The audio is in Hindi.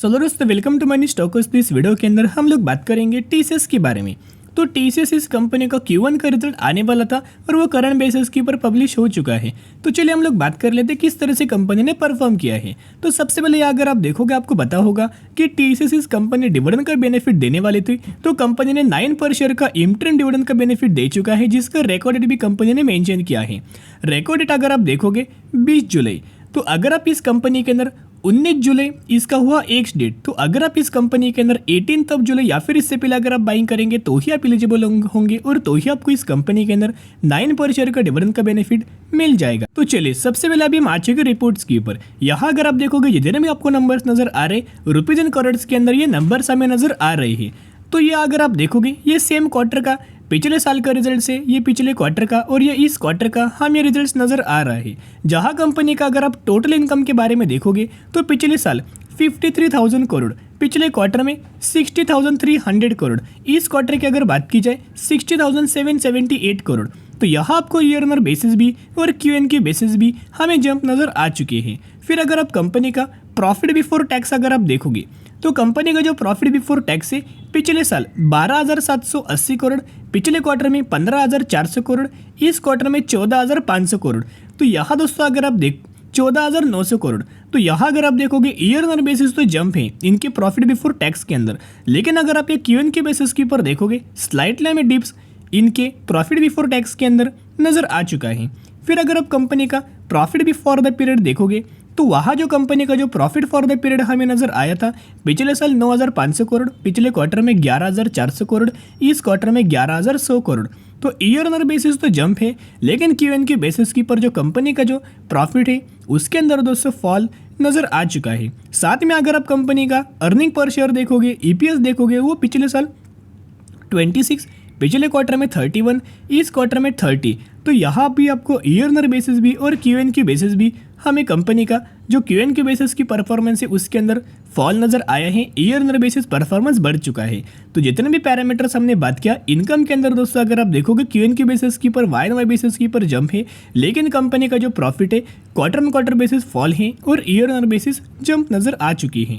चलो दोस्तों, वेलकम टू मनी स्टॉकर्स। इस वीडियो के अंदर हम लोग बात करेंगे टीसीएस के बारे में। तो टीसीएस इस कंपनी का Q1 का रिजल्ट आने वाला था और वो करंट बेसिस के ऊपर पब्लिश हो चुका है। तो चलिए हम लोग बात कर लेते हैं किस तरह से कंपनी ने परफॉर्म किया है। तो सबसे पहले अगर आप देखोगे आपको पता होगा कि टीसीएस इस कंपनी डिविडेंड का बेनिफिट देने वाली थी। तो कंपनी ने 9 पर शेयर का इंटरिम डिविडेंड का बेनिफिट दे चुका है, जिसका रिकॉर्ड डेट भी कंपनी ने मेंशन किया है। रिकॉर्ड डेट अगर आप देखोगे 20 जुलाई। तो अगर आप इस कंपनी के अंदर 19 जुलाई इसका हुआ एक्स डेट, तो अगर आप इस कंपनी के अंदर 18 जुलाई या फिर इससे पहले अगर आप बाइंग करेंगे तो ही आप एलिजिबल होंगे और तो ही आपको इस कंपनी के अंदर 9 पर शेयर का डिविडेंड का बेनिफिट मिल जाएगा। तो चलिए सबसे पहले अभी हम आ चुके रिपोर्ट्स के ऊपर। यहाँ अगर आप देखोगे जितने भी आपको नंबर्स नजर आ रहे रुपीज एंड करोड़्स के अंदर ये नंबर्स हमें नजर आ रहे हैं। तो ये अगर आप देखोगे ये सेम क्वार्टर का पिछले साल का रिजल्ट से ये पिछले क्वार्टर का और ये इस क्वार्टर का हमें रिजल्ट्स नजर आ रहा है। जहां कंपनी का अगर आप टोटल इनकम के बारे में देखोगे तो पिछले साल 53,000 करोड़, पिछले क्वार्टर में 60,300 करोड़, इस क्वार्टर की अगर बात की जाए 60,778 करोड़। तो यहाँ आपको ईयर ऑन बेसिस भी और क्यूएन की बेसिस भी हमें जंप नजर आ चुके हैं। फिर अगर आप कंपनी का प्रॉफिट बिफोर टैक्स अगर आप देखोगे तो कंपनी का जो प्रॉफिट बिफोर टैक्स है पिछले साल 12,780 करोड़, पिछले क्वार्टर में 15,400 करोड़, इस क्वार्टर में 14,500 करोड़। तो यहाँ दोस्तों अगर आप 14,900 करोड़। तो यहाँ अगर आप देखोगे ईयर ऑन बेसिस तो जंप है इनके प्रॉफिट बिफोर टैक्स के अंदर, लेकिन अगर आप ये क्यूएन के बेसिस के ऊपर देखोगे स्लाइटली में डिप्स इनके प्रॉफिट बिफोर टैक्स के अंदर नजर आ चुका है। फिर अगर आप कंपनी का प्रॉफिट बिफोर द पीरियड देखोगे तो वहाँ जो कंपनी का जो प्रॉफिट फॉर द पीरियड हमें नजर आया था पिछले साल 9,500 करोड़, पिछले क्वार्टर में 11,400 करोड़, इस क्वार्टर में 11,100 करोड़। तो ईयर ऑन बेसिस तो जंप है, लेकिन क्यूएन की बेसिस की पर जो कंपनी का जो प्रॉफिट है उसके अंदर दोस्तों फॉल नजर आ चुका है। साथ में अगर आप कंपनी का अर्निंग पर शेयर देखोगे, ईपीएस देखोगे, वो पिछले साल 26, पिछले क्वार्टर में 31, इस क्वार्टर में 30। तो यहाँ भी आपको ईयर ऑन बेसिस भी और क्यूएन की बेसिस भी हमें कंपनी का जो क्यूएन की बेसिस की परफॉर्मेंस है उसके अंदर फॉल नजर आया है। ईयर ऑन बेसिस परफॉर्मेंस बढ़ चुका है। तो जितने भी पैरामीटर्स हमने बात किया इनकम के अंदर दोस्तों अगर आप देखोगे क्यूएन की बेसिस की पर वाई एंड वाई बेसिस की पर जंप है, लेकिन कंपनी का जो प्रॉफिट है quarter on quarter basis fall है और ईयर ऑन बेसिस जंप नजर आ चुकी है।